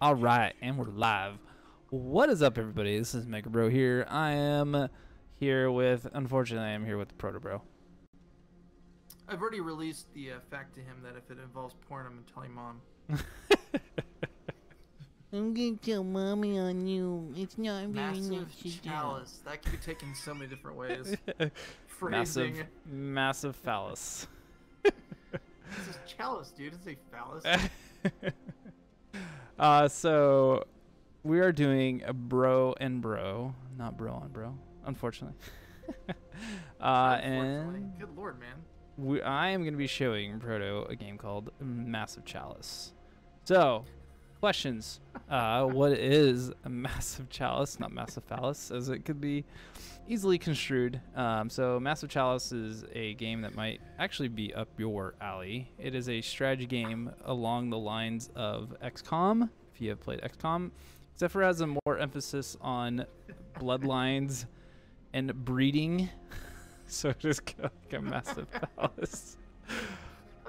All right, and we're live. What is up, everybody? This is Mega Bro here. I am here with, unfortunately, I am here with the Proto Bro. I've already released the fact to him that if it involves porn, I'm gonna tell your mom. I'm gonna tell mommy on you. It's not very Massive nice to do. chalice. That can be taken so many different ways. Phrasing. Massive phallus. This is chalice, dude. It's a phallus. So we are doing a bro and bro, not bro on bro, unfortunately. And good lord, man. I am going to be showing Proto a game called Massive Chalice. So, questions. What is a massive chalice? Not massive phallus, as it could be easily construed. So Massive Chalice is a game that might actually be up your alley. It is a strategy game along the lines of XCOM, if you have played XCOM, except for it has a more emphasis on bloodlines and breeding. So just go like a massive phallus.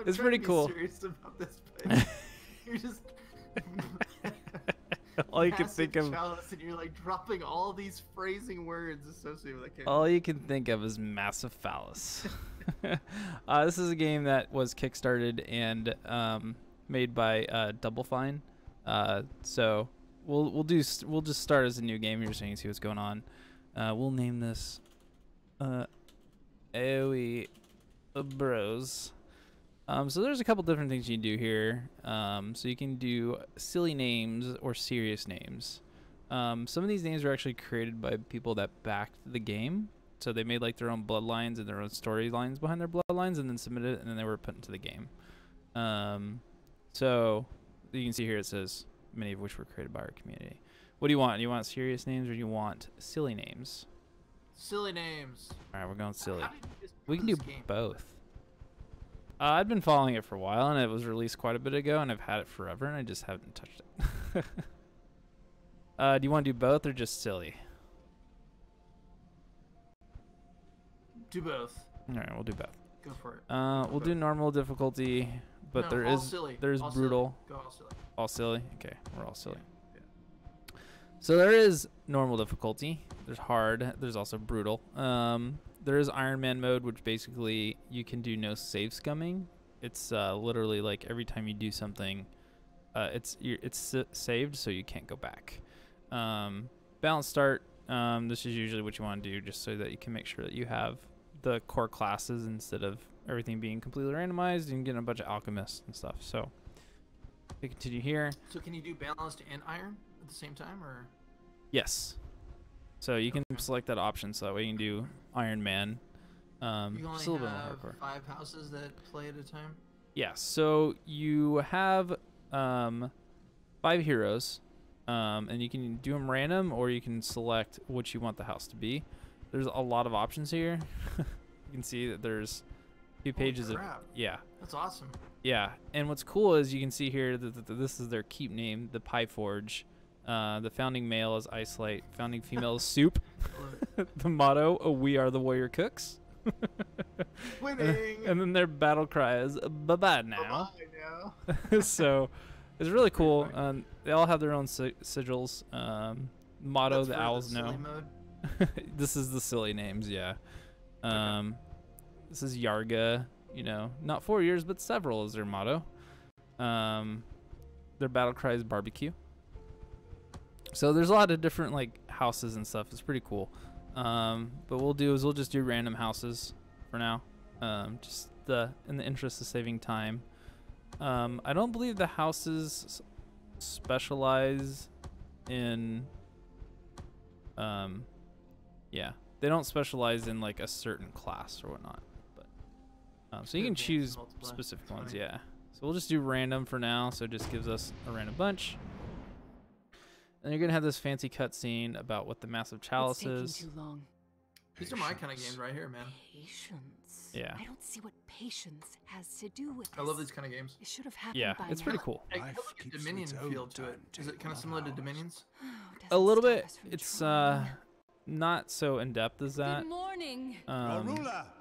It's pretty cool. I'm serious about this, but you're just all you can think of. Chalice, and you're like dropping all these phrasing words associated with that game. All you can think of is massive phallus. This is a game that was kickstarted and made by Double Fine. So we'll just start as a new game here so you can see what's going on. We'll name this AoE Bros. So there's a couple different things you can do here. So you can do silly names or serious names. Some of these names are actually created by people that backed the game. So they made like their own bloodlines and their own storylines behind their bloodlines and then submitted it, and then they were put into the game. So you can see here it says many of which were created by our community. What do you want? Do you want serious names or do you want silly names? Silly names. All right, we're going silly. How did you just We can do this game? both. I've been following it for a while, and it was released quite a bit ago, and I've had it forever, and I just haven't touched it. Do you want to do both or just silly? Do both. All right, we'll do both. Go for it. We'll do normal difficulty, but No, all silly. there's All brutal. Silly. Go all silly. All silly? Okay, we're all silly. Yeah. So there is normal difficulty. There's hard. There's also brutal. There is Ironman Mode, which basically you can do no save scumming. It's literally like every time you do something, it's saved, so you can't go back. Balanced start. This is usually what you want to do, just so that you can make sure that you have the core classes instead of everything being completely randomized and getting a bunch of alchemists and stuff. So we continue here. So can you do balanced and iron at the same time, or? Yes. So you can select that option, so that way you can do Iron Man. You only just a little bit more have hardcore. 5 houses that play at a time? Yeah, so you have 5 heroes, and you can do them random, or you can select what you want the house to be. There's a lot of options here. You can see that there's a few pages of... Yeah. That's awesome. Yeah, and what's cool is you can see here that this is their keep name, the Pie Forge. The founding male is Ice-Light. Founding female is Soup. The motto, we are the warrior cooks. Winning! And then their battle cry is bye-bye now. Bye-bye now. So it's really cool. They all have their own sigils. Motto, That's the for owls silly know. mode? This is the silly names, yeah. This is Yarga, you know, not 4 years, but several is their motto. Their battle cry is barbecue. So there's a lot of different like houses and stuff. It's pretty cool. But we'll just do random houses for now. Just in the interest of saving time. I don't believe the houses specialize in yeah, they don't specialize in like a certain class or whatnot. But so you can choose specific ones, yeah. So we'll just do random for now, so it just gives us a random bunch. And you're gonna have this fancy cutscene about what the Massive Chalice is. Too long. These are my kind of games right here, man. Patience. Yeah. I don't see what patience has to do with this. I love these kind of games. It should have happened Yeah, by it's now. pretty cool. I feel like a Dominion feel to it. Is it kind of similar to Dominions? Oh, A little doesn't bit. stop us from It's trying. not so in depth as that. Good morning.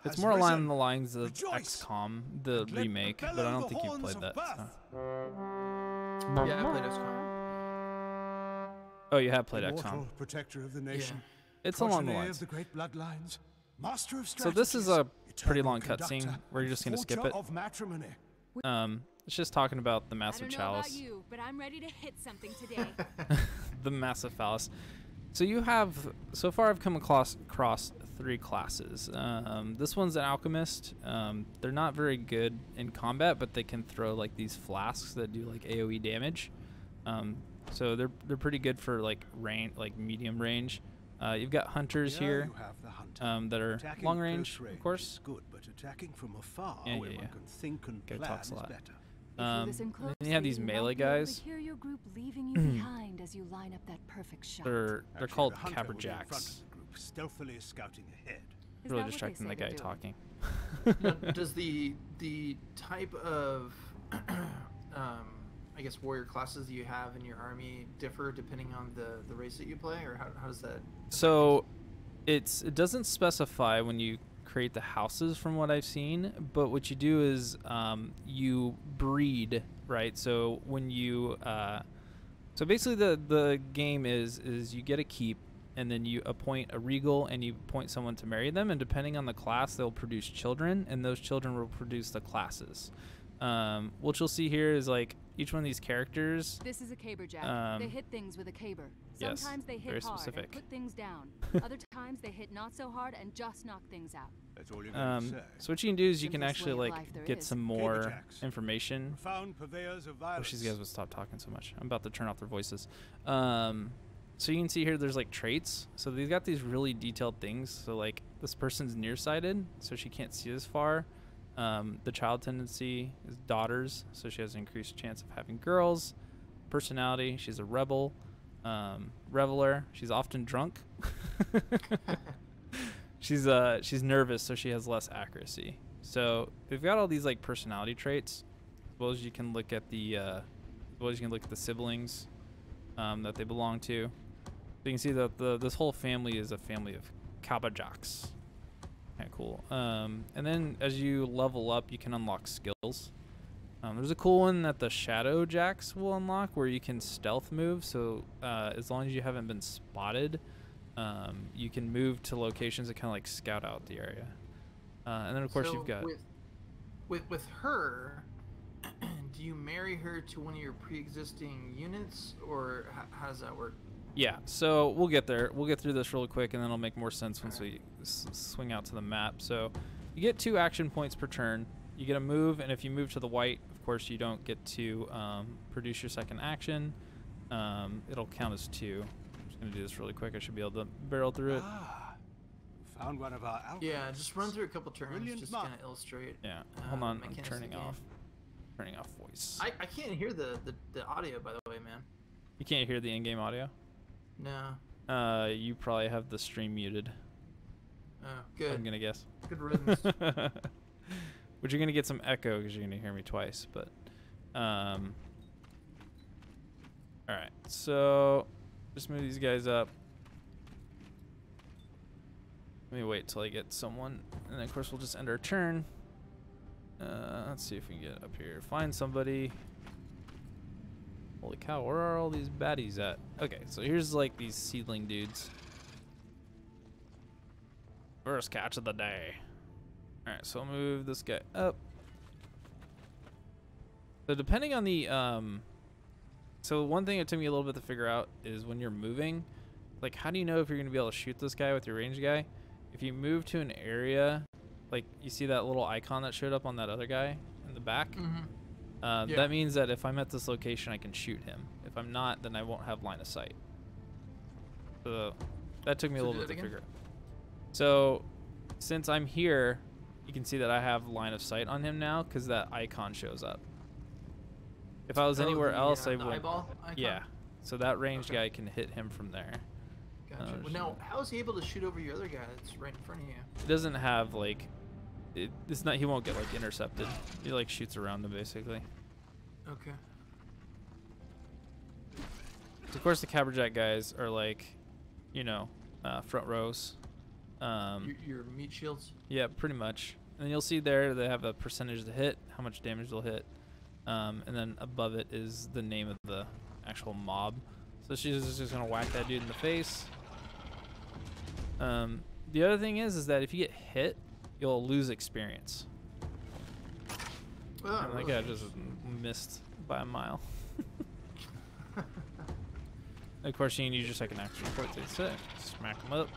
It's more along the lines of XCOM, the remake, but I don't think you've played that. So. Yeah, I played XCOM. Oh, you have played Immortal XCOM. protector of the nation. It's along the Progeny lines. of the great bloodlines. Master of So this is a strategies, pretty eternal long cutscene. conductor, We're just gonna skip forger it. of matrimony. It's just talking about the I massive don't know about chalice. you, but I'm ready to hit something today. The massive phallus. So you have, so far I've come across 3 classes. This one's an alchemist. They're not very good in combat, but they can throw like these flasks that do like AoE damage. So they're pretty good for like like medium range. You've got hunters here You have the hunter. that are Attacking long close range, range of course. is good, but attacking from afar, Yeah, where yeah, one yeah. can think and Guy plan talks a is lot. better. If you listen And closely, then you have these might melee be able to guys. hear your group leaving you behind as you line up that perfect shot. They're Actually, called the hunter will be in front caberjacks. of the group, stealthily scouting ahead. Is Really that what they distracting say the they're guy doing? talking. Now, does the type of I guess warrior classes that you have in your army differ depending on the race that you play, or how does that? So it doesn't specify when you create the houses from what I've seen, but what you do is you breed, right? So when you so basically the game is you get a keep, and then you appoint a regal and you appoint someone to marry them, and depending on the class they'll produce children, and those children will produce the classes. What you'll see here is like each one of these characters. This is a caberjack. They Um, hit things with a caber. yes, Sometimes they very hit hard specific. and put things down. Other times they hit not so hard and just knock things out. That's all you're going to say. So what you can do is you can Simplest actually way of like life there get is. some more Caberjacks. information. Profound purveyors of I violence. wish these guys would stop talking so much. I'm about to turn off their voices. So you can see here there's like traits. So they've got these really detailed things. So like this person's nearsighted, so she can't see as far. The child tendency is daughters, so she has an increased chance of having girls. Personality, she's a rebel. Reveler, she's often drunk. She's nervous, so she has less accuracy. So they've got all these like personality traits, as well as you can look at the siblings that they belong to. So you can see that this whole family is a family of caberjacks. Kind of cool. And then as you level up, you can unlock skills. There's a cool one that the Shadow Jacks will unlock, where you can stealth move. So as long as you haven't been spotted, you can move to locations that kind of like scout out the area. And then of course So you've got with her. Do you marry her to one of your pre-existing units, or how does that work? Yeah, so we'll get there. We'll get through this real quick, and then it'll make more sense once we swing out to the map. So you get 2 action points per turn. You get a move, and if you move to the white, of course, you don't get to produce your second action. It'll count as 2. I'm just going to do this really quick. I should be able to barrel through it. Ah, found one of our alchemists. Yeah, just run through a couple turns, Brilliant just mark. kind of illustrate. Yeah, hold on. I'm mechanics of turning the game. off voice. I can't hear the audio, by the way, man. You can't hear the in-game audio? No. You probably have the stream muted. Oh, I'm good. going to guess. Good riddance. Which you're going to get some echo because you're going to hear me twice, but all right, so just move these guys up. Let me wait till I get someone, and then of course we'll just end our turn. Let's see if we can get up here. Find somebody. Holy cow, where are all these baddies at? Okay, so here's like these seedling dudes. First catch of the day. Alright, so I'll move this guy up. So depending on the so one thing it took me a little bit to figure out is when you're moving, like how do you know if you're gonna be able to shoot this guy with your range guy? If you move to an area, like you see that little icon that showed up on that other guy in the back? Yeah. That means that if I'm at this location I can shoot him. If I'm not, then I won't have line of sight. So that took me a So little do bit to that again? figure out. So since I'm here, you can see that I have line of sight on him now because that icon shows up. If I was anywhere else, I the would. eyeball icon? Yeah. So that ranged Okay. guy can hit him from there. Gotcha. Well, shit. now, how is he able to shoot over your other guy that's right in front of you? It doesn't have like, it's not. He won't get like intercepted. He like shoots around him basically. Okay. So of course the caberjack guys are like, you know, front rows. Your meat shields? Yeah, pretty much. And then you'll see there they have a percentage to hit, how much damage they'll hit. And then above it is the name of the actual mob. So she's just gonna whack that dude in the face. The other thing is that if you get hit, you'll lose experience. Oh, And that really? guy just missed by a mile. Of course, you can use your second action report to sit, smack him up.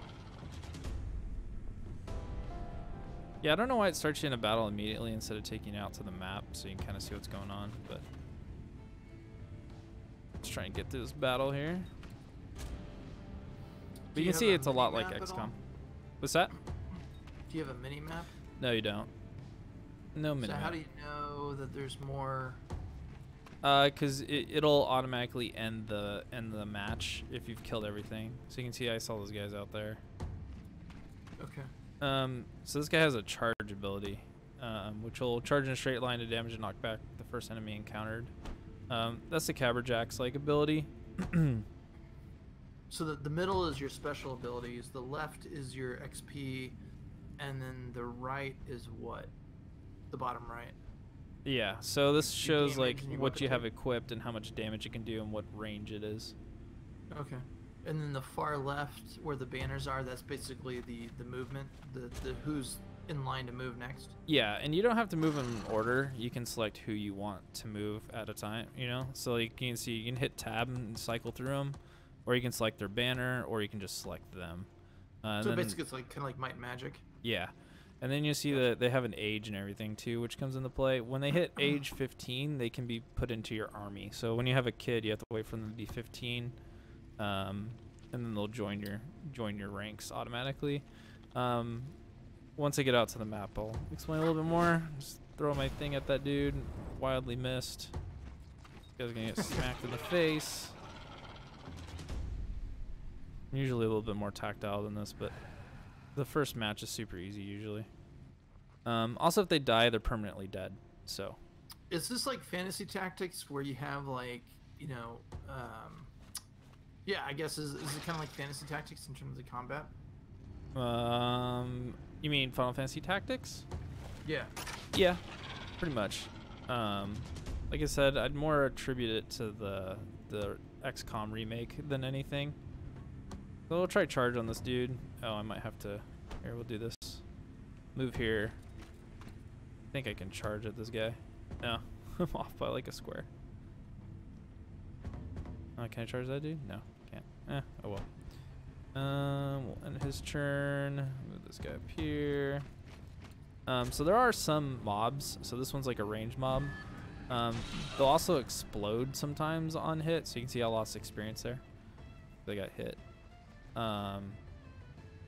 Yeah, I don't know why it starts you in a battle immediately instead of taking you out to the map so you can kind of see what's going on, but let's try and get through this battle here. But you can see it's a lot like XCOM. What's that? Do you have a mini map? No, you don't. No minimap. So how do you know that there's more? Because it'll automatically end the match if you've killed everything. So you can see I saw those guys out there. Okay. So this guy has a charge ability, which will charge in a straight line to damage and knock back the first enemy encountered. That's the Caberjack's like ability. So the middle is your special abilities, the left is your XP, and then the right is what? The bottom right. Yeah, so this Your shows like damage and your what you weapon have equipped and how much damage it can do and what range it is. Okay. And then the far left, where the banners are, that's basically the movement, the who's in line to move next. Yeah, and you don't have to move in order. You can select who you want to move at a time, you know? So like you can see, you can hit tab and cycle through them, or you can select their banner, or you can just select them. So then, basically it's like kind of like Might and Magic. yeah. And then you see that they have an age and everything too, which comes into play. When they hit age 15, they can be put into your army. So when you have a kid, you have to wait for them to be 15, and then they'll join your ranks automatically. Once I get out to the map, I'll explain a little bit more. Just throw my thing at that dude. Wildly missed. This guy's gonna get smacked in the face. Usually a little bit more tactile than this, but the first match is super easy usually. Also, if they die, they're permanently dead. So. Is this like fantasy tactics where you have like, you know, yeah, I guess is it kind of like fantasy tactics in terms of combat? You mean Final Fantasy Tactics? Yeah. Yeah, pretty much. Like I said, I'd more attribute it to the XCOM remake than anything. So we'll try charge on this dude. Oh, I might have to. Here, we'll do this. Move here. I think I can charge at this guy. No, I'm off by like a square. Can I charge that dude? No, can't. Oh well. We'll end his turn. Move this guy up here. So there are some mobs. So this one's like a range mob. They'll also explode sometimes on hit. So you can see I lost experience there. They got hit.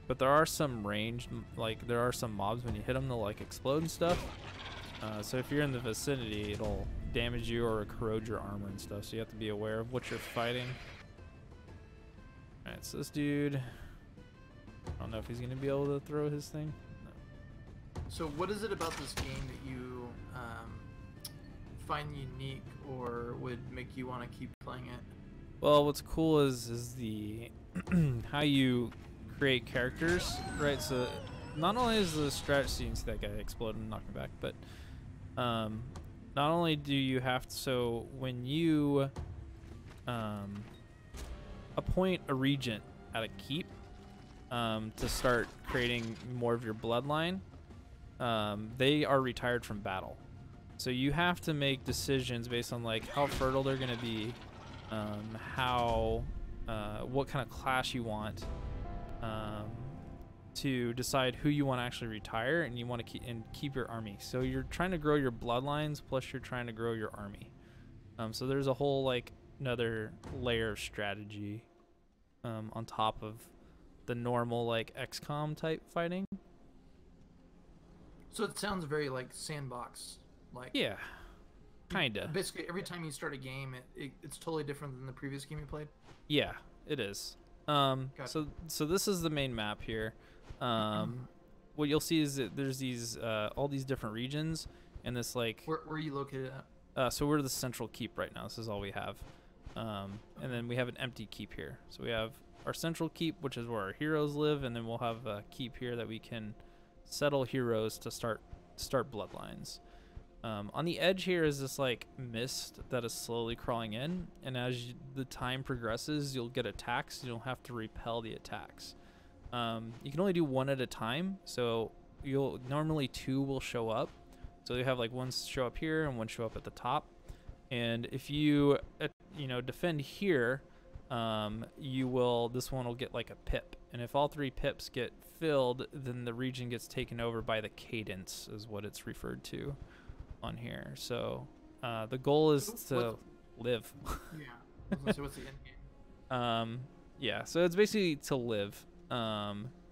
But there are some ranged, like there are some mobs when you hit them, they'll like explode and stuff. So if you're in the vicinity, it'll damage you or corrode your armor and stuff. So you have to be aware of what you're fighting. Alright, so this dude, I don't know if he's gonna be able to throw his thing. No. So what is it about this game that you find unique or would make you want to keep playing it? Well, what's cool is the how you create characters, right? So not only is the strategy, you can see that guy explode and knock me back, but not only do you have to, so when you appoint a regent at a keep to start creating more of your bloodline, they are retired from battle. So you have to make decisions based on like how fertile they're going to be, what kind of class you want, to decide who you want to actually retire, and you want to keep your army. So you're trying to grow your bloodlines, plus you're trying to grow your army. So there's a whole like another layer of strategy on top of the normal like XCOM type fighting. So it sounds very like sandbox, like Yeah, kinda. Basically, every time you start a game, it's totally different than the previous game you played. Yeah, it is. Gotcha. So this is the main map here. What you'll see is that there's these all these different regions, and this like. Where are you located at? So we're the central keep right now. This is all we have, and then we have an empty keep here. So we have our central keep, which is where our heroes live, and then we'll have a keep here that we can settle heroes to start bloodlines. On the edge here is this like mist that is slowly crawling in, and as the time progresses, you'll get attacks. You don't have to repel the attacks. You can only do one at a time, so you'll normally 2 will show up. So you have like one show up here and one show up at the top. And if you defend here, this one will get like a pip. And if all 3 pips get filled, then the region gets taken over by the cadence, is what it's referred to on here. So the goal is to live. Yeah. I was gonna say, what's the end game? Yeah, so it's basically to live.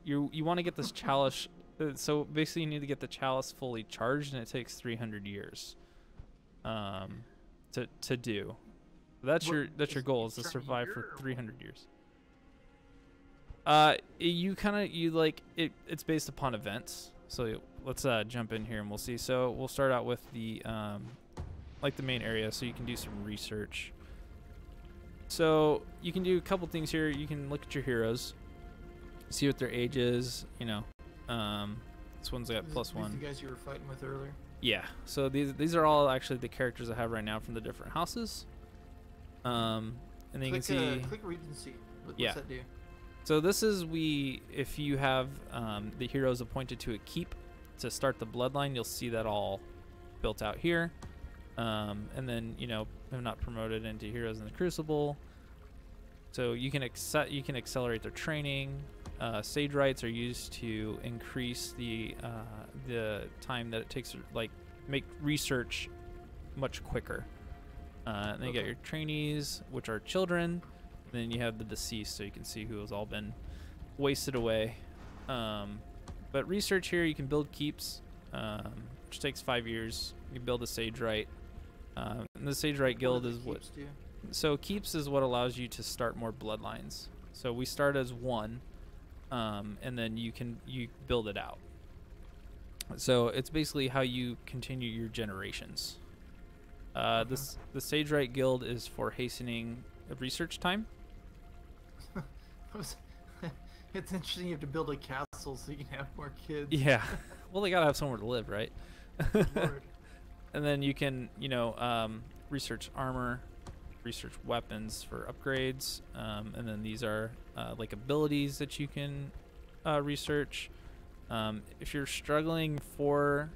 You want to get this chalice. So basically, you need to get the chalice fully charged, and it takes 300 years. To do. That's your goal, is to survive for 300 years. It's based upon events. So let's jump in here and we'll see. So we'll start out with the the main area, so you can do some research. So you can do a couple things here. You can look at your heroes, see what their age is. This one's got +1. These the guys you were fighting with earlier? Yeah. So these are all actually the characters I have right now from the different houses. And then you can see. Click Regency. What's that do? So this is if you have the heroes appointed to a keep to start the bloodline, you'll see that all built out here. And then they're not promoted into heroes in the Crucible. So you can accelerate their training. Sage rights are used to increase the time that it takes to make research much quicker. And then you got your trainees, which are children. And then you have the deceased, so you can see who has all been wasted away. But research here, you can build keeps, which takes 5 years. You can build a sage right. And the sage right guild is what. So keeps is what allows you to start more bloodlines. So we start as 1. And then you build it out. So it's basically how you continue your generations. The Sage Right Guild is for hastening research time. It's interesting. You have to build a castle so you can have more kids. Yeah. Well, they gotta have somewhere to live, right? Lord. And then you can, research armor, research weapons for upgrades, and then these are abilities that you can research. If you're struggling for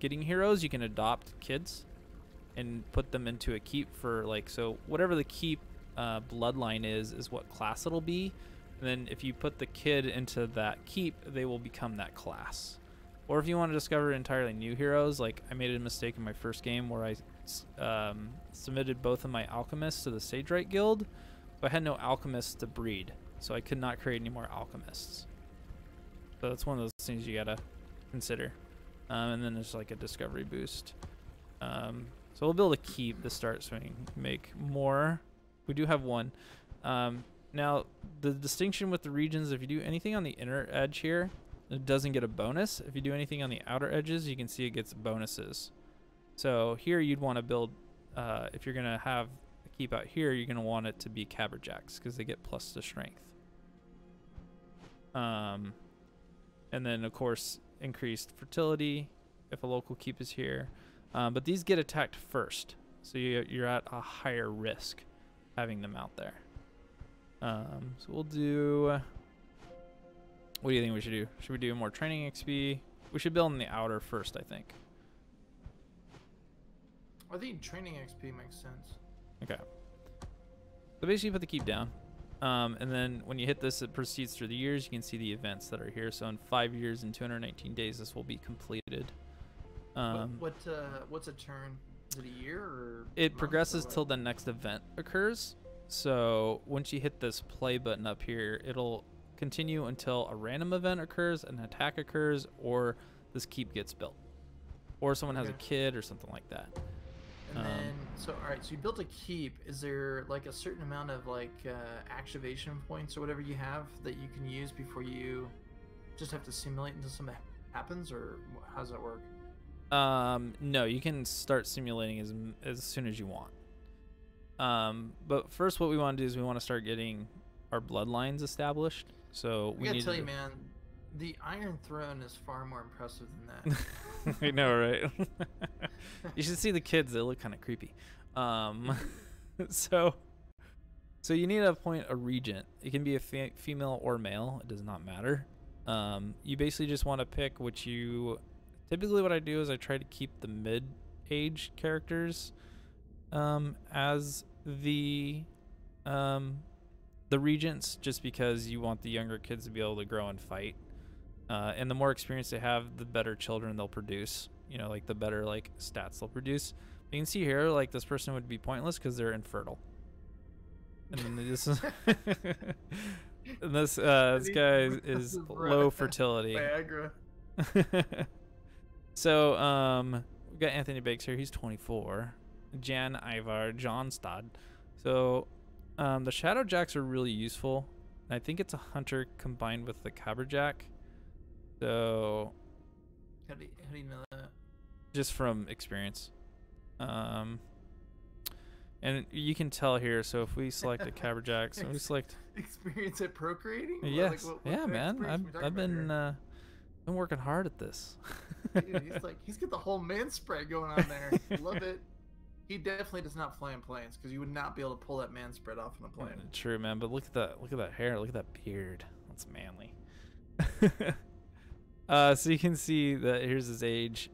getting heroes, you can adopt kids and put them into a keep for so whatever the keep bloodline is what class it'll be. And then if you put the kid into that keep, they will become that class. Or if you want to discover entirely new heroes, I made a mistake in my first game where I submitted both of my alchemists to the Sage Right Guild, but I had no alchemists to breed, so I could not create any more alchemists. So that's one of those things you gotta consider. And then there's a discovery boost. So we'll build a keep to start so we can make more. We do have one. Now the distinction with the regions, if you do anything on the inner edge here, it doesn't get a bonus. If you do anything on the outer edges, you can see it gets bonuses. So here you'd want to build, if you're going to have a keep out here, you're going to want it to be Caberjacks because they get plus to strength. And then, of course, increased fertility if a local keep is here. But these get attacked first, so you're at a higher risk having them out there. So we'll do... What do you think we should do? Should we do more training XP? We should build in the outer first, I think. I think training XP makes sense. Okay. So basically, you put the keep down. And then when you hit this, it proceeds through the years. You can see the events that are here. So in 5 years and 219 days, this will be completed. What's a turn? Is it a year or? It progresses till the next event occurs. So once you hit this play button up here, it'll continue until a random event occurs, an attack occurs, or this keep gets built, or someone has a kid or something like that. And then, so all right, so you built a keep. Is there a certain amount of activation points or whatever you have that you can use before you just have to simulate until something happens, or how does that work? No, you can start simulating as soon as you want. But first, what we want to do is we want to start getting our bloodlines established. So we need to tell you, man, The Iron Throne is far more impressive than that. I know, right? You should see the kids. They look kind of creepy. So you need to appoint a regent. It can be a female or male. It does not matter. You basically just want to pick what you... Typically what I do is I try to keep the mid-age characters as the regents, just because you want the younger kids to be able to grow and fight. And the more experience they have, the better children they'll produce. You know, like the better like stats they'll produce. You can see here, like this person would be pointless because they're infertile. And then this is and this guy is low fertility. Viagra. So we've got Anthony Bakes here. He's 24. Jan Ivar Johnstad. So the Shadow Jacks are really useful. And I think it's a hunter combined with the Caberjack. So How do you know that? just from experience. And you can tell here. So if we select a Caberjack, so we select Experience at procreating? yes, What yeah, kind of man. experience we talking I've about been working hard at this. here? Dude, he's got the whole man spread going on there. Love it. He definitely does not fly in planes because you would not be able to pull that man spread off on a plane. True, man. But look at that hair. Look at that beard. That's manly. So you can see that here's his age.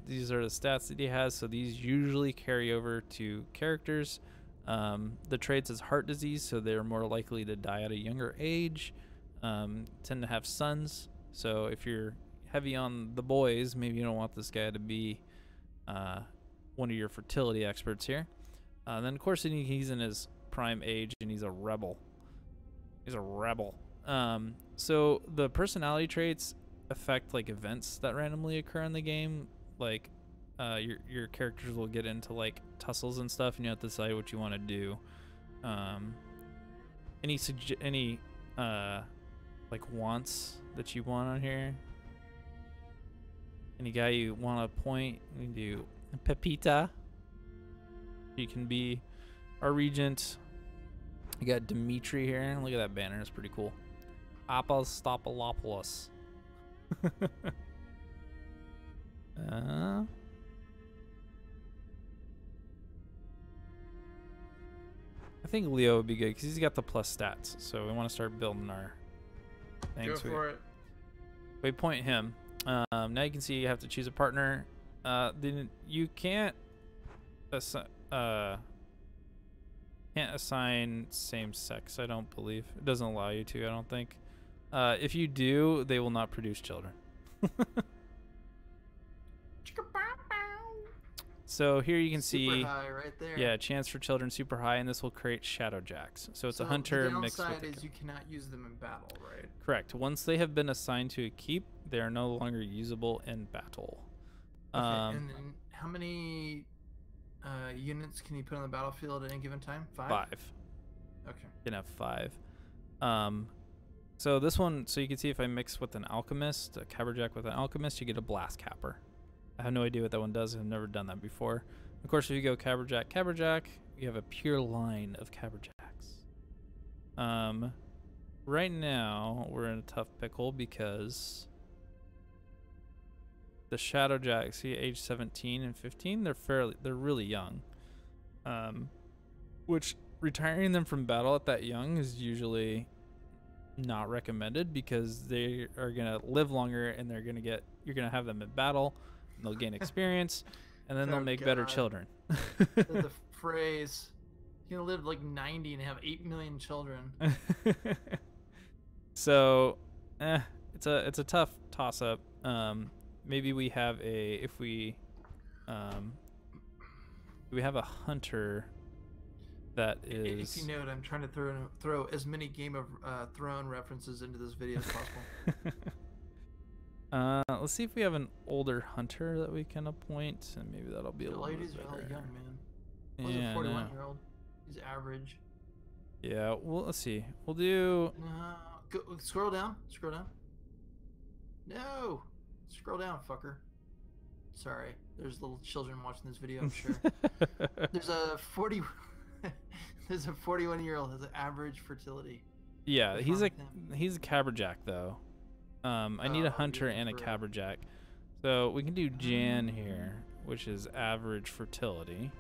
These are the stats that he has. So these usually carry over to characters. The traits is heart disease, so they're more likely to die at a younger age. Tend to have sons. So if you're heavy on the boys, maybe you don't want this guy to be one of your fertility experts here. Then of course he's in his prime age and he's a rebel. So the personality traits affect like events that randomly occur in the game. Like your characters will get into like tussles and stuff, and you have to decide what you want to do. Any like wants that you want on here? Any guy you want to appoint? We do Pepita. She can be our regent. You got Dimitri here. Look at that banner. It's pretty cool. Apostolopoulos. I think Leo would be good because he's got the plus stats. So we want to start building our things. Go for it. We point him. Now you can see you have to choose a partner. Then you can't assign same sex. I don't believe it doesn't allow you to. I don't think. If you do, they will not produce children. So here you can see, super high right there. yeah, chance for children super high, and this will create Shadow Jacks. So it's a hunter the mixed with downside is you cannot use them in battle, right? correct. Once they have been assigned to a keep, they are no longer usable in battle. Okay, and then how many units can you put on the battlefield at any given time? 5? 5. Okay. You can have 5. So this one, so you can see if I mix with an alchemist, a caberjack with an alchemist, you get a blast capper. I have no idea what that one does. I've never done that before. Of course, if you go caberjack, you have a pure line of caberjacks. Right now we're in a tough pickle because the shadowjacks, see, age 17 and 15, they're really young. Which retiring them from battle at that young is usually not recommended because they are gonna live longer and you're gonna have them in battle and they'll gain experience and then they'll make better children. The phrase, you're gonna live like 90 and have 8 million children. So it's a tough toss up. Maybe we have if we have a hunter that is. If you note, I'm trying to throw as many Game of Thrones references into this video as possible. Let's see if we have an older hunter that we can appoint, and maybe that'll be a The little lady's bit really better. young, man. He's Yeah, a I know. 41-year-old. He's average. Yeah, well, let's see. We'll do. Go, scroll down. Scroll down. No! Scroll down, fucker. Sorry. There's little children watching this video, I'm sure. There's a 41-year-old has an average fertility. Yeah, What's he's wrong a with him? caberjack though. I need a hunter and a for- caberjack. So we can do Jan here, which is average fertility.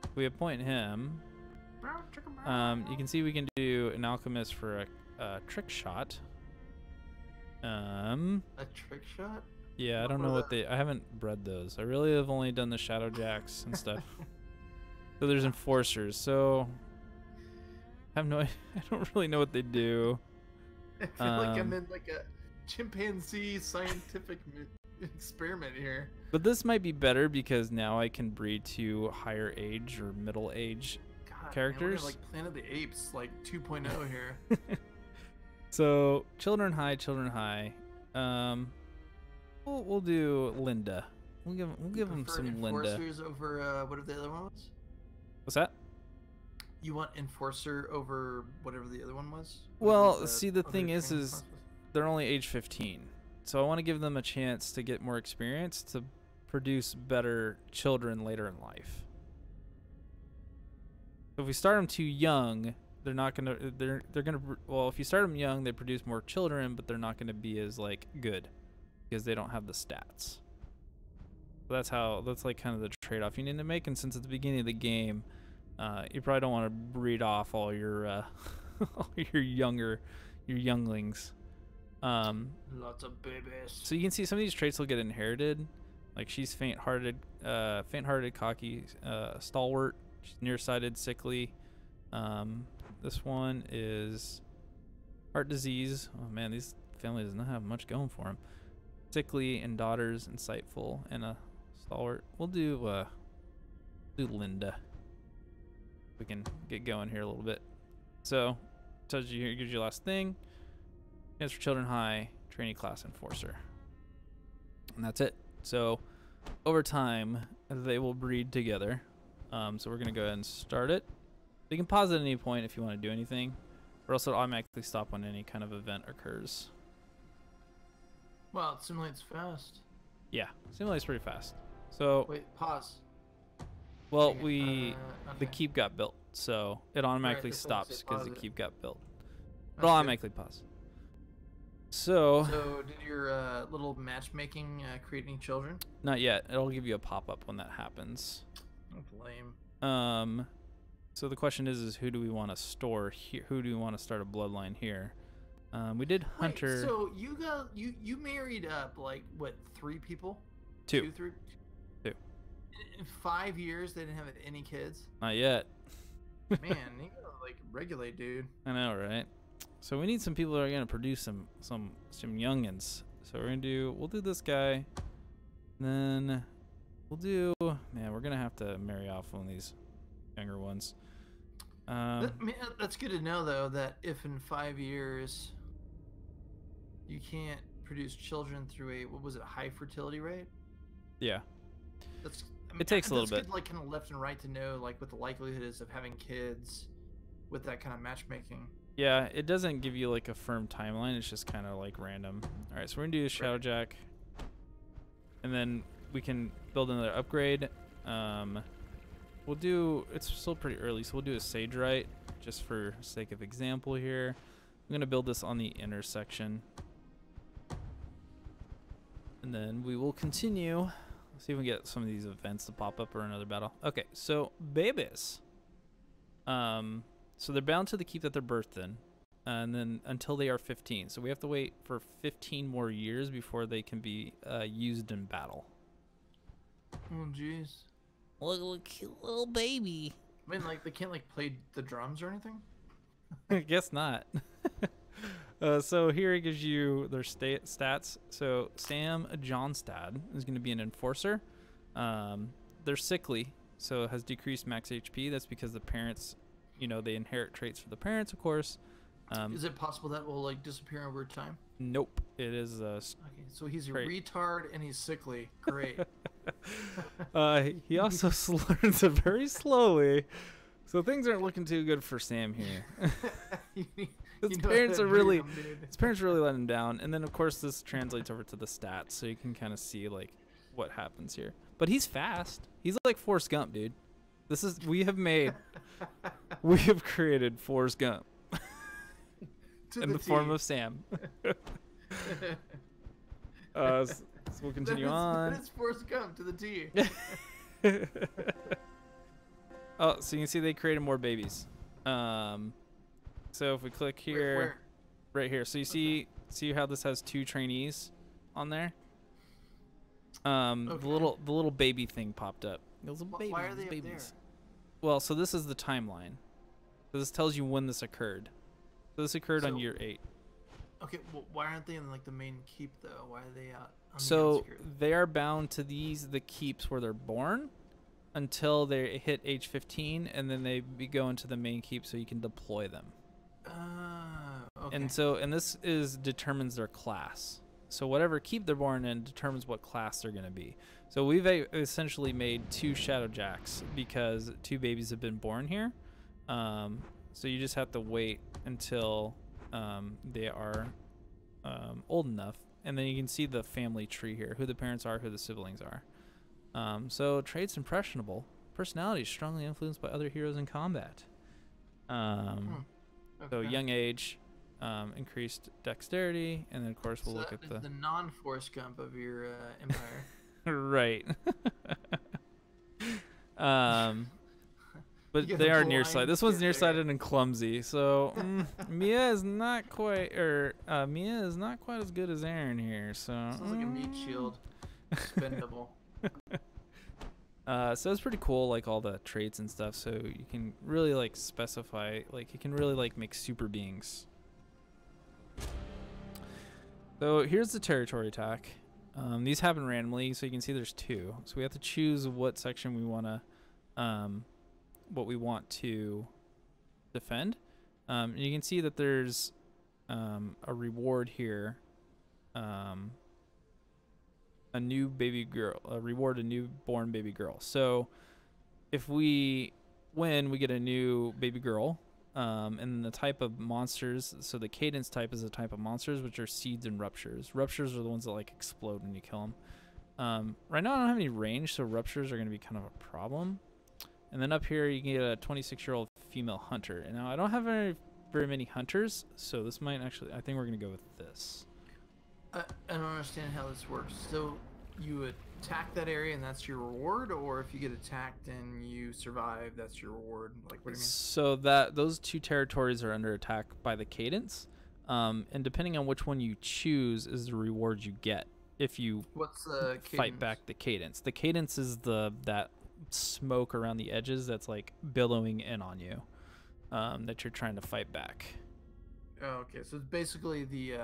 If we appoint him, you can see we can do an alchemist for a trick shot. A trick shot? Yeah, I don't know what I haven't bred those. I really have only done the shadow jacks and stuff. So there's enforcers. So I have no, I don't really know what they do. I feel like I'm in like a chimpanzee scientific experiment here. But this might be better because now I can breed to higher age or middle age God, characters. Man, we're like Planet of the Apes, like 2.0 here. So children high. We'll do Linda. We'll give them some Linda. Enforcers over whatever the other one was. What's that? You want enforcer over whatever the other one was? Well, see, the thing is they're only age 15. So I want to give them a chance to get more experience to produce better children later in life. If we start them too young, they're not gonna. They're gonna. Well, if you start them young, they produce more children, but they're not gonna be as like good because they don't have the stats. So that's like kind of the trade-off you need to make. And since it's the beginning of the game, you probably don't want to breed off all your all your younglings. Lots of babies. So you can see some of these traits will get inherited. Like she's faint-hearted, cocky, stalwart. She's nearsighted, sickly. This one is heart disease. Oh man, these families does not have much going for them. Sickly and daughters, insightful, and a stalwart. We'll do Linda. We can get going here a little bit. So, tells you here, gives you last thing. It's for children high, trainee class enforcer. And that's it. So, over time, they will breed together. So we're gonna go ahead and start it. You can pause at any point if you want to do anything, or else it'll automatically stop when any kind of event occurs. Wow, it simulates fast. Yeah, simulates pretty fast. So, Wait, pause. well, Okay, the okay. keep got built, so it automatically that's what I stops said, because the pause it. keep got built. That's It'll good. automatically pause. So, So, did your little matchmaking create any children? not yet. It'll give you a pop-up when that happens. That's lame. So the question is who do we want to store here? Who do we want to start a bloodline here? We did Hunter. Wait, so you married up like what, 3 people? Two. 3. Two. In 5 years, they didn't have any kids. Not yet. Man, you gotta like regulate, dude. I know, right? So we need some people that are gonna produce some youngins. So we'll do this guy. Then we'll do, man, we're gonna have to marry off one of these younger ones. That's good to know, though, that if in 5 years you can't produce children through a, what was it, high fertility rate? Yeah. That's, It takes a little that's bit. good, like kind of left and right to know, like what the likelihood is of having kids with that kind of matchmaking. Yeah, it doesn't give you like a firm timeline. It's just kind of like random. All right, so we're gonna do a Shadow Jack, and then we can build another upgrade. We'll do, it's still pretty early, so we'll do a Sage Right just for sake of example here. I'm gonna build this on the intersection, and then we will continue. Let's see if we can get some of these events to pop up or another battle. Okay, so babies. So they're bound to the keep that they're birthed in, and then until they are 15. So we have to wait for 15 more years before they can be used in battle. Oh, jeez. Look, cute little baby. I mean, like, they can't, like, play the drums or anything? I guess not. So here it gives you their stats. So Sam Johnstad is going to be an enforcer. They're sickly, so it has decreased max HP. That's because the parents, you know, they inherit traits for the parents, of course. Is it possible that will, like, disappear over time? Nope. It is Okay, so he's a Great. retard and he's sickly. Great. he also learns it very slowly, so things aren't looking too good for Sam here. His parents really let him down, and then of course this translates over to the stats, so you can kind of see like what happens here. But he's fast. He's like Forrest Gump, dude. We have created Forrest Gump in the form of Sam. So we'll continue That on. is Forrest Gump to the T. Oh, so you can see they created more babies. So if we click here, Where? right here. So you see how this has 2 trainees on there? Okay. The little baby thing popped up. Those little babies, Why are they up babies. there? Well, so this is the timeline. So this tells you when this occurred. So this occurred on So- year 8. Okay, well, why aren't they in like the main keep though? Why are they out on the So outskirts? they are bound to the keeps where they're born until they hit age 15, and then they go into the main keep so you can deploy them. Okay. And this determines their class. So whatever keep they're born in determines what class they're going to be. So we've essentially made 2 Shadow Jacks because 2 babies have been born here. So you just have to wait until they are old enough, and then you can see the family tree here, who the parents are, who the siblings are. So traits impressionable. Personality is strongly influenced by other heroes in combat. So Okay. young age, increased dexterity, and then of course we'll So look that at is the non-Forrest Gump of your empire. right. But You they got are a nearsighted. blind This one's kid there. nearsighted and clumsy. So Mia is not quite, Mia is not quite as good as Aaron here. So Sounds like a meat shield. Expendable. So it's pretty cool, like all the traits and stuff. So you can really like specify, like you can really like make super beings. So here's the territory attack. These happen randomly, so you can see there's 2. So we have to choose what section we want to defend. And you can see that there's a reward here. A new baby girl, reward a newborn baby girl. So if we win, we get a new baby girl. And the type of monsters, so the cadence type is a type of monsters, which are seeds and ruptures. Ruptures are the ones that like explode when you kill them. Right now I don't have any range, so ruptures are going to be kind of a problem. And then up here you can get a 26-year-old female hunter. And now I don't have very many hunters, so this might actually, I think we're going to go with this. I don't understand how this works. So you attack that area and that's your reward, or if you get attacked and you survive, that's your reward? Like, what do you mean? So that those 2 territories are under attack by the cadence, and depending on which one you choose is the reward you get if you What's the fight back the cadence. The cadence is that smoke around the edges that's like billowing in on you, that you're trying to fight back. Oh, okay, so it's basically the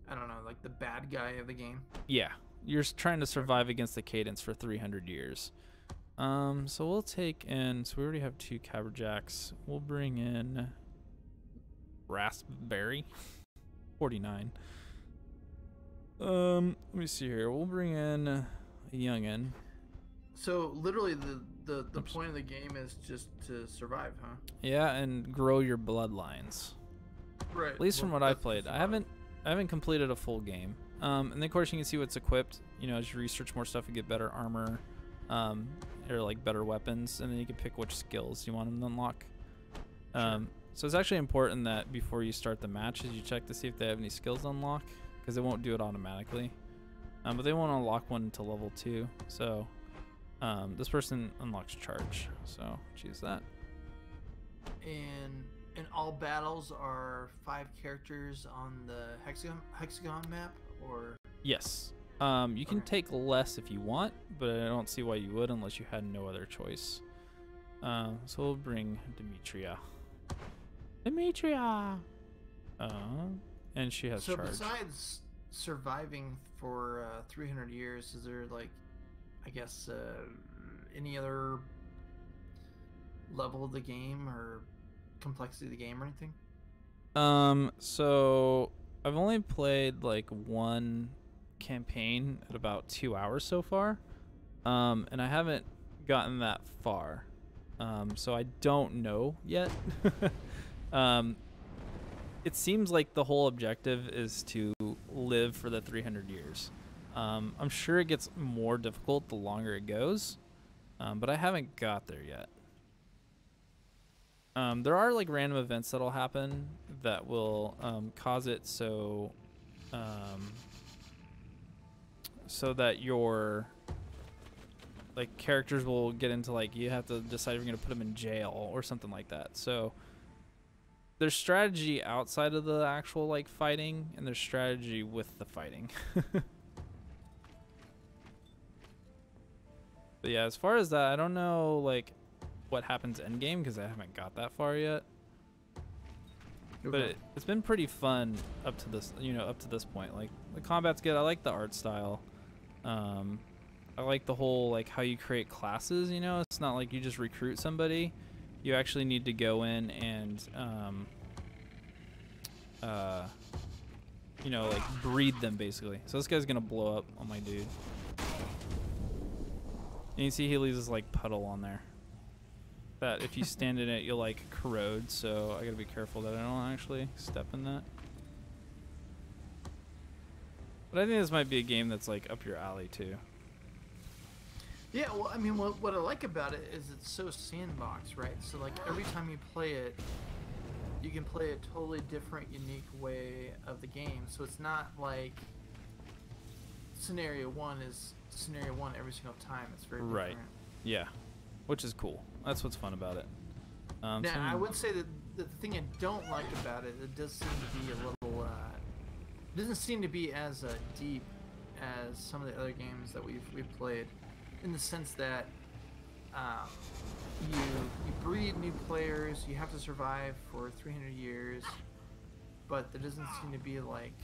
I don't know, like the bad guy of the game. Yeah, you're trying to survive against the cadence for 300 years. So we'll take in, so we already have 2 Caberjacks. We'll bring in Raspberry, 49. Let me see here. We'll bring in a youngin. So literally the Oops. point of the game is just to survive, huh? Yeah, and grow your bloodlines. Right. At least from what I've played. I haven't completed a full game. And then of course you can see what's equipped. You know, as you research more stuff, you get better armor, or like better weapons, and then you can pick which skills you want them to unlock. So it's actually important that before you start the matches, you check to see if they have any skills to unlock, because they won't do it automatically. But they won't unlock one until level 2. So this person unlocks charge, so choose that. And all battles are 5 characters on the hexagon map, or? Yes. You can Okay. take less if you want, but I don't see why you would unless you had no other choice. So we'll bring Demetria. And she has So charge. besides surviving for 300 years, is there like, I guess, any other level of the game or complexity of the game or anything? So I've only played like 1 campaign at about 2 hours so far, and I haven't gotten that far, so I don't know yet. It seems like the whole objective is to live for the 300 years. I'm sure it gets more difficult the longer it goes, but I haven't got there yet. There are like random events that'll happen that will cause it so so that your like characters will get into like you have to decide if you're gonna put them in jail or something like that. So there's strategy outside of the actual like fighting, and there's strategy with the fighting. But yeah, as far as that, I don't know like what happens end game because I haven't got that far yet. But it's been pretty fun up to this, up to this point. Like the combat's good. I like the art style. I like the whole like how you create classes. It's not like you just recruit somebody. You actually need to go in and like breed them basically. So this guy's gonna blow up on my dude. And you see he leaves this like puddle on there that if you stand in it you'll like corrode, so I gotta be careful that I don't actually step in that. But I think this might be a game that's like up your alley too. Yeah, well, I mean, what I like about it is it's so sandbox, right? So like every time you play it, you can play a totally different, unique way of the game. So it's not like scenario one is scenario one every single time. It's very different. Right. Yeah, which is cool. That's what's fun about it. Now, I would say that the thing I don't like about it, it does seem to be a little, it doesn't seem to be as deep as some of the other games that we've played, in the sense that you breed new players, you have to survive for 300 years, but there doesn't seem to be like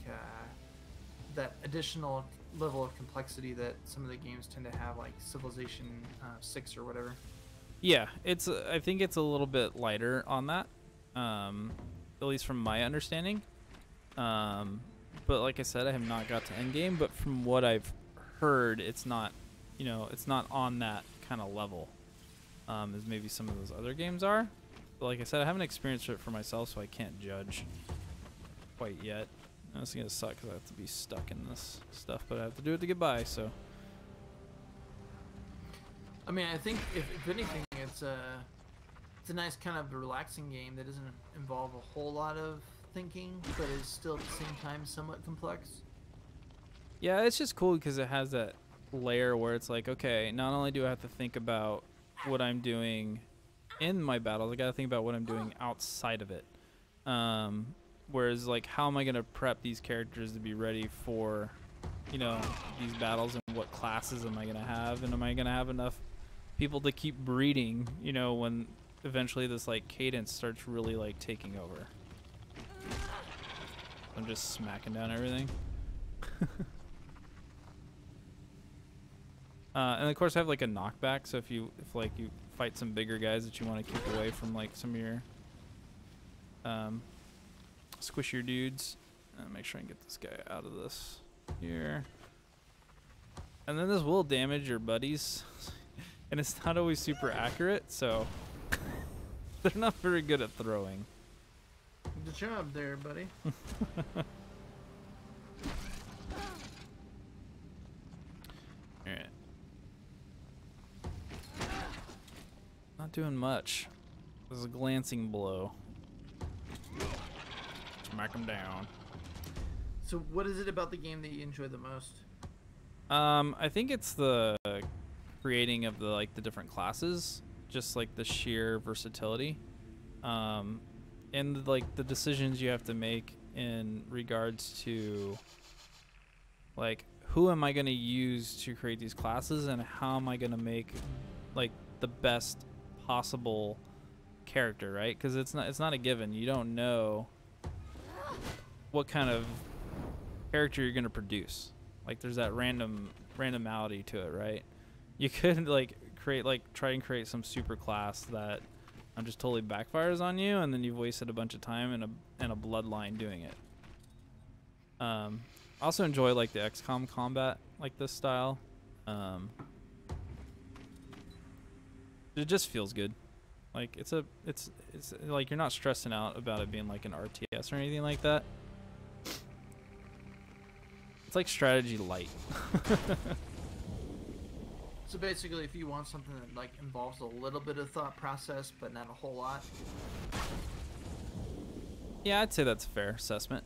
that additional level of complexity that some of the games tend to have, like Civilization 6 or whatever. Yeah, I think it's a little bit lighter on that, at least from my understanding. But like I said, I have not got to endgame, but from what I've heard, it's not, it's not on that kind of level as maybe some of those other games are. But like I said, I haven't experienced it for myself, so I can't judge quite yet. It's gonna suck because I have to be stuck in this stuff, but I have to do it to get by, so. I mean, I think if anything, it's a nice kind of relaxing game that doesn't involve a whole lot of thinking, but is still at the same time somewhat complex. Yeah, it's just cool because it has that layer where it's like, okay, not only do I have to think about what I'm doing in my battles, I gotta think about what I'm doing outside of it. Whereas, like, how am I gonna prep these characters to be ready for, these battles, and what classes am I gonna have, and am I gonna have enough people to keep breeding, when eventually this like cadence starts really like taking over. I'm just smacking down everything. And of course I have like a knockback, so if you fight some bigger guys that you want to keep away from like some of your squishier dudes, make sure I can get this guy out of this here. And then this will damage your buddies. And it's not always super accurate, so they're not very good at throwing. Good job there, buddy. Alright. Not doing much. This is a glancing blow. Smack him down. So what is it about the game that you enjoy the most? I think it's the creating of the different classes, just like the sheer versatility, and like the decisions you have to make in regards to like who am I going to use to create these classes, and how am I going to make like the best possible character, right? Because it's not a given. You don't know what kind of character you're going to produce. Like there's that randomity to it, right? You could try and create some super class that just totally backfires on you, and then you've wasted a bunch of time and a bloodline doing it. I also enjoy like the XCOM combat, like this style. It just feels good. Like it's like you're not stressing out about it being like an RTS or anything like that. It's like strategy light. So basically, if you want something that like involves a little bit of thought process, but not a whole lot. Yeah, I'd say that's a fair assessment.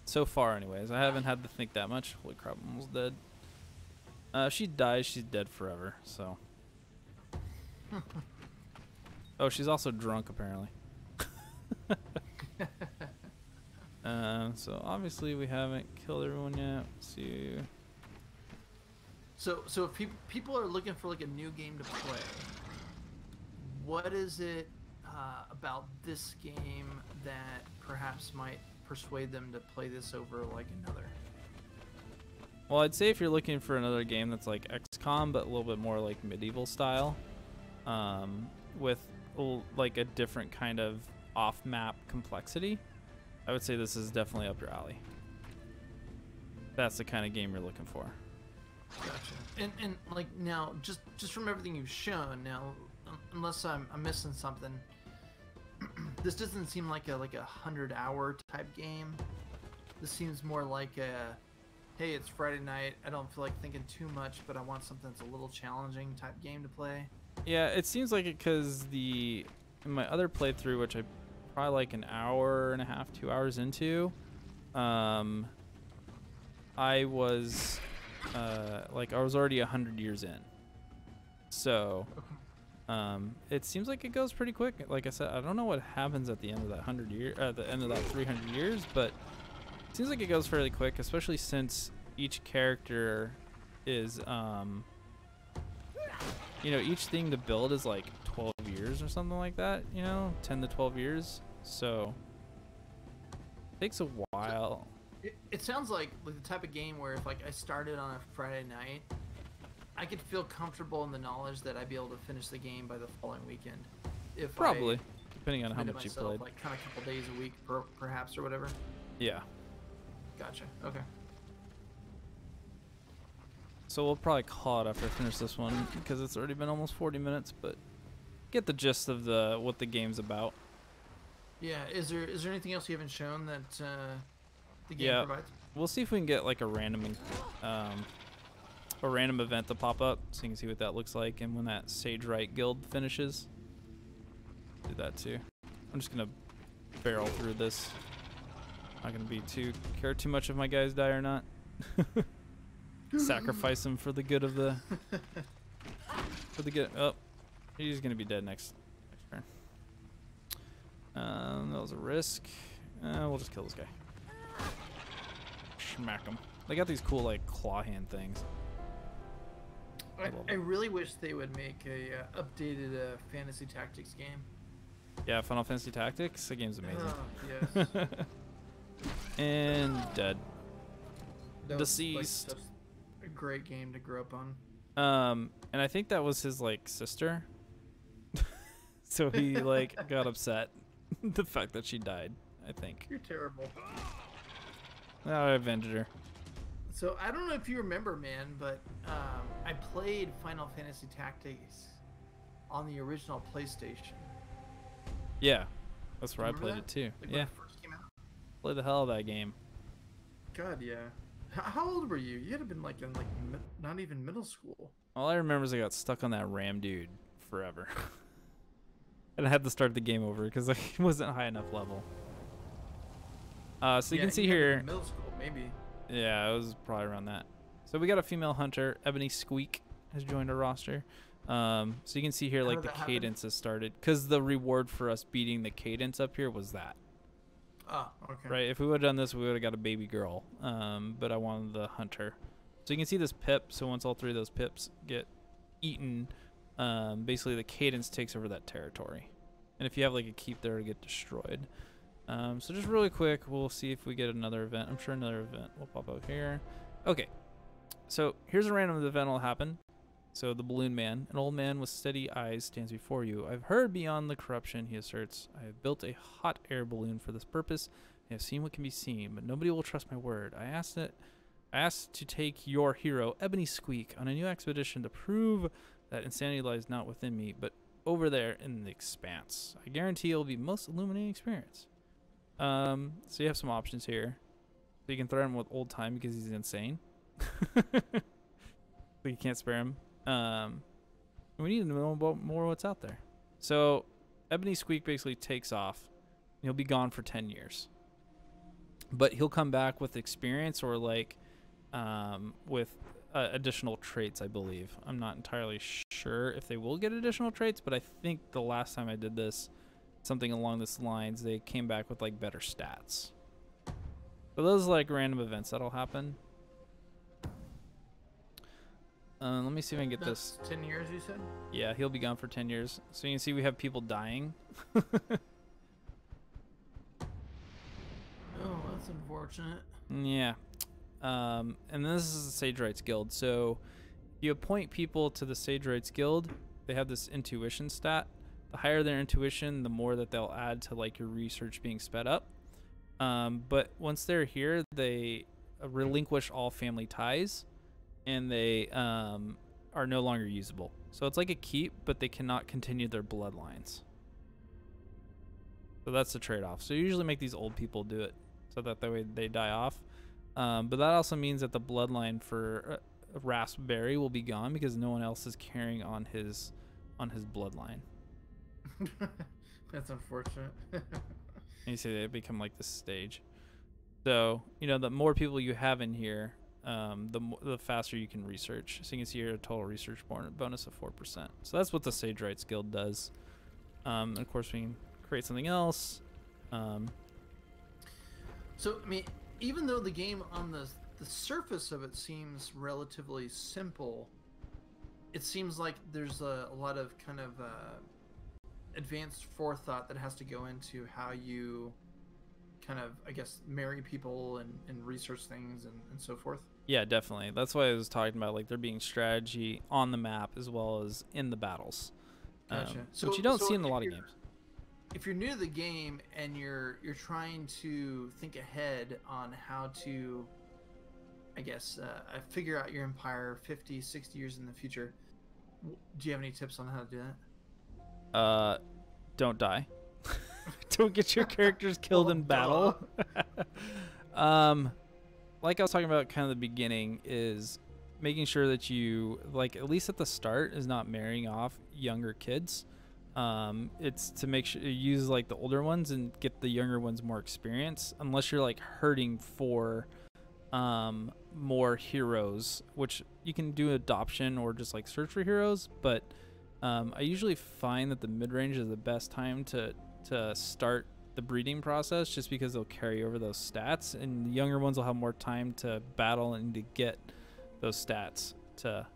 So far, anyways. I haven't had to think that much. Holy crap, I'm almost dead. If she dies, she's dead forever. So. Oh, she's also drunk apparently. So obviously we haven't killed everyone yet. Let's see. So if people are looking for like a new game to play, what is it about this game that perhaps might persuade them to play this over like another? Well, I'd say if you're looking for another game that's like XCOM but a little bit more like medieval style, with like a different kind of off-map complexity, I would say this is definitely up your alley. That's the kind of game you're looking for. Gotcha. And like now, just from everything you've shown now, unless I'm missing something, this doesn't seem like a 100-hour type game. This seems more like a, hey, it's Friday night, I don't feel like thinking too much, but I want something that's a little challenging type game to play. Yeah, it seems like it because in my other playthrough, which I probably like an hour and a half, 2 hours into, I was I was already 100 years in. So it seems like it goes pretty quick. Like I said, I don't know what happens at the end of that 300 years, but it seems like it goes fairly quick, especially since each character is each thing to build is like 12 years or something like that, 10 to 12 years. So it takes a while. It sounds like the type of game where if like I started on a Friday night, I could feel comfortable in the knowledge that I'd be able to finish the game by the following weekend. If probably, depending on how much you played. Like kind of a couple days a week, perhaps, or whatever. Yeah. Gotcha. Okay. So we'll probably call it after I finish this one because it's already been almost 40 minutes, but get the gist of what the game's about. Yeah. Is there anything else you haven't shown that the game provides? We'll see if we can get like a random event to pop up so you can see what that looks like, and when that Sage Right guild finishes, do that too. I'm just gonna barrel through this. Not gonna care too much if my guys die or not. Sacrifice him for the good of the oh, he's gonna be dead next turn. That was a risk. We'll just kill this guy. Smack him. They got these cool like claw hand things. I really wish they would make a updated fantasy tactics game. Yeah, Final Fantasy Tactics. The game's amazing. Yes. And dead. Deceased. Deceased. A great game to grow up on. And I think that was his like sister. So he like got upset the fact that she died, I think. You're terrible. I avenged her. So I don't know if you remember, man, but I played Final Fantasy Tactics on the original PlayStation. Yeah, that's where I Remember played that? it too. Like Yeah, when it first came out? played the hell out of that game. God, yeah. How old were you? You had to have been like in not even middle school. All I remember is I got stuck on that ram dude forever. And I had to start the game over because I wasn't high enough level. So you can see had to here. be middle school, maybe. Yeah, it was probably around that. So we got a female hunter, Ebony Squeak, has joined our roster. So you can see here like the cadence has started because the reward for us beating the cadence up here was that. Oh, okay. Right, if we would have done this, we would have got a baby girl. But I wanted the hunter. So you can see this pip. So once all three of those pips get eaten, basically the cadence takes over that territory. And if you have like a keep there, it'll get destroyed. So just really quick, we'll see if we get another event. I'm sure another event will pop up here. Okay, so here's a random event will happen. So the balloon man, an old man with steady eyes, stands before you. I've heard beyond the corruption, he asserts. I have built a hot air balloon for this purpose. I have seen what can be seen, but nobody will trust my word. I asked to take your hero, Ebony Squeak, on a new expedition to prove that insanity lies not within me, but over there in the expanse. I guarantee it will be most illuminating experience. So you have some options here. So you can threaten him with old time because he's insane. But you can't spare him. We need to know about more what's out there. So Ebony Squeak basically takes off. He'll be gone for 10 years. But he'll come back with experience or like with additional traits, I believe. I'm not entirely sure if they will get additional traits, but I think the last time I did this, something along this lines, they came back with like better stats. So those are like random events that'll happen. Let me see if I can get this. 10 years, you said? Yeah, he'll be gone for 10 years. So you can see we have people dying. Oh, that's unfortunate. Yeah. And this is the Sage Rights Guild. So you appoint people to the Sage Rights Guild. They have this intuition stat. The higher their intuition, the more that they'll add to like your research being sped up. But once they're here, they relinquish all family ties, and they are no longer usable. So it's like a keep, but they cannot continue their bloodlines. So that's the trade-off. So you usually make these old people do it, so that way they die off. But that also means that the bloodline for Raspberry will be gone because no one else is carrying on his bloodline. That's unfortunate. And you see they become like this stage. So, you know, the more people you have in here, the faster you can research. So you can see here a total research bonus of 4%. So that's what the Sage Rights Guild does. And of course, we can create something else. So, I mean, even though the game on the surface of it seems relatively simple, it seems like there's a lot of kind of advanced forethought that has to go into how you kind of, I guess, marry people and research things and so forth. Yeah, definitely. That's why I was talking about, like, there being strategy on the map as well as in the battles. Gotcha. Which you don't see in a lot of games. If you're new to the game and you're trying to think ahead on how to, I guess, figure out your empire 50, 60 years in the future, do you have any tips on how to do that? Don't die. Don't get your characters killed in battle. Like I was talking about kind of the beginning, is making sure that you, like, at least at the start, is not marrying off younger kids. It's to make sure you use like the older ones and get the younger ones more experience, unless you're like hurting for more heroes, which you can do adoption or just like search for heroes. But I usually find that the mid-range is the best time to start the breeding process, just because they'll carry over those stats, and the younger ones will have more time to battle and to get those stats to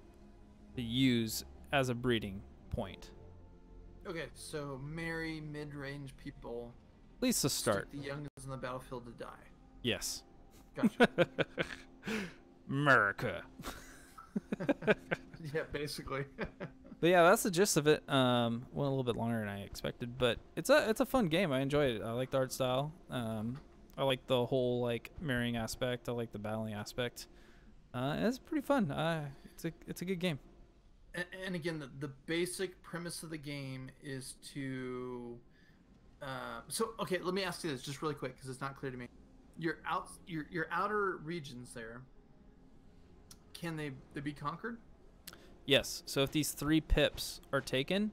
use as a breeding point. Okay, so marry mid-range people. At least to start. Stick the youngest on the battlefield to die. Yes. Gotcha. America. Yeah, basically. But yeah, that's the gist of it. Went a little bit longer than I expected, but it's a fun game. I enjoy it. I like the art style. I like the whole like marrying aspect. I like the battling aspect. It's pretty fun. It's a good game. And again, the basic premise of the game is to. So okay, let me ask you this just really quick because it's not clear to me. Your outer regions there. Can they be conquered? Yes. So if these 3 pips are taken,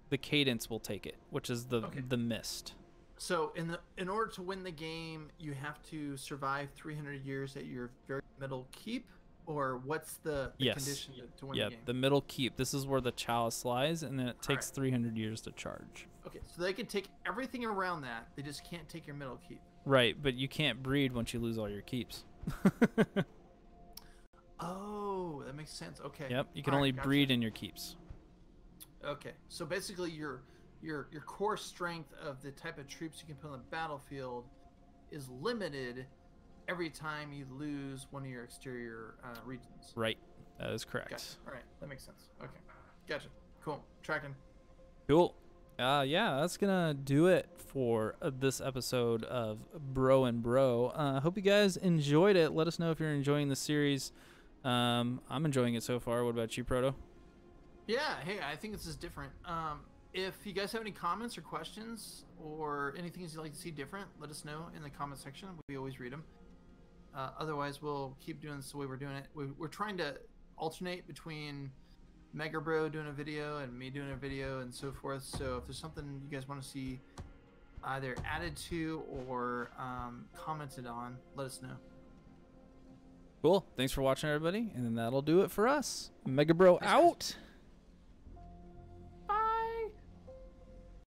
the cadence will take it, which is the mist. So in order to win the game, you have to survive 300 years at your very middle keep, or what's the condition to win the game? Yeah, the middle keep. This is where the chalice lies, and then it takes 300 years to charge. Okay, so they can take everything around that. They just can't take your middle keep. Right, but you can't breed once you lose all your keeps. Oh, that makes sense. Okay. Yep, you can only breed in your keeps. Okay, so basically your core strength of the type of troops you can put on the battlefield is limited every time you lose one of your exterior regions. Right, that is correct. Gotcha. All right, that makes sense. Okay, gotcha. Cool. Tracking. Cool. Yeah, that's gonna do it for this episode of Bro and Bro. Hope you guys enjoyed it. Let us know if you're enjoying the series. I'm enjoying it so far. What about you, Proto? Yeah, hey, I think this is different. If you guys have any comments or questions or anything you'd like to see different, let us know in the comment section. We always read them. Otherwise, we'll keep doing this the way we're doing it. We're trying to alternate between Mega Bro doing a video and me doing a video and so forth. So if there's something you guys want to see either added to or commented on, let us know. Cool. Thanks for watching, everybody. And then that'll do it for us. Mega Bro out.